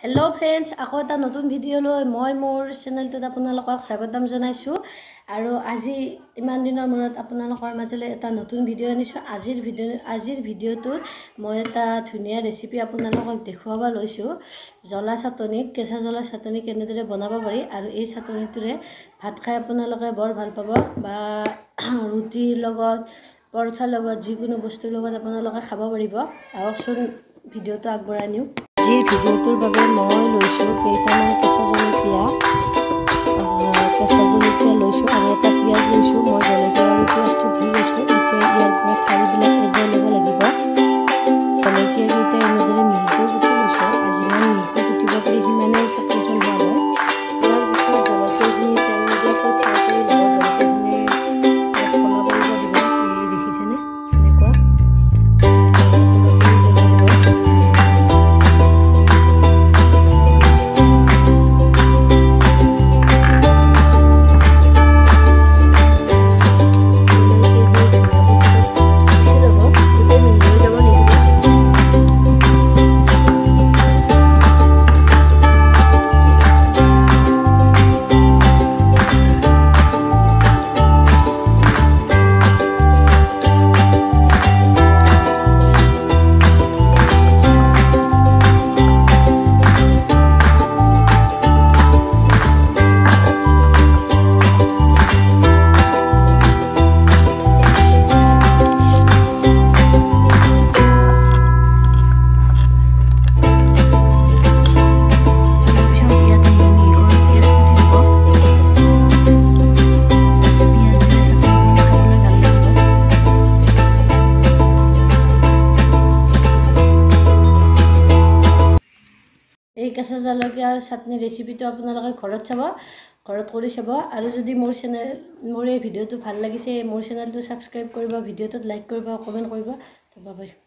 hello friends আকৌ এটা নতুন ভিডিও লৈ মই মোৰ চেনেলটোত আপোনালোকক স্বাগতম জনাইছো আৰু আজি ইমান দিনৰ মূৰত আপোনালোকৰ মাজলৈ এটা নতুন ভিডিও আনিছো আজিৰ ভিডিওটোত মই এটা ধুনীয়া ৰেচিপি আপোনালোকক দেখুৱাব লৈছো জলা চাটনি কেঁচা জলা চাটনি কেনেদৰে বনাব পাৰি আৰু এই চাটনিটোৰে ভাত খাই আপোনালোকে বৰ ভাল পাব বা ৰুটিৰ লগত পৰঠাৰ লগত যিকোনো বস্তুৰ লগত আপোনালোকে খাব পাৰিব আহকচোন ভিডিওটো আগবঢ়াই নিও আজিৰ ভিডিওটোৰ বাবে মই লৈছো কেইটামান কেঁচা জলকীয়া লৈছো আৰু এটা পিয়াজ লৈছো মই জলকীয়া আৰু পিয়াজটো ধুই লৈছো এতিয়া ইয়াৰ পৰা ঠাৰিবিলাক এৰাই ল'ব লাগিব জলকীয়া কেইটা এনেদৰে মিহিকৈ কুটি লৈছো যিমান মিহিকৈ কুটিব পাৰি সিমানেই চাটনিখন ভাল হয় তাৰ পিছত জলকীয়াখিনি তেল নিদিয়াকৈ ফ্ৰাই কৰি ল'ব জলকীয়াখিনি কলা কৰিব দিব এই দেখিছেনে এনেকুৱা এই কেঁচা জলকীয়াৰ চাটনি ৰেচিপিটো আপোনালোকে ঘৰত কৰি চাব আৰু যদি মোৰ এই ভিডিওটো ভাল লাগিছে মোৰ চেনেলটো সাবস্ক্ৰাইব কৰিব ভিডিওটোত লাইক কৰিব কমেন্ট কৰিব বাই বাই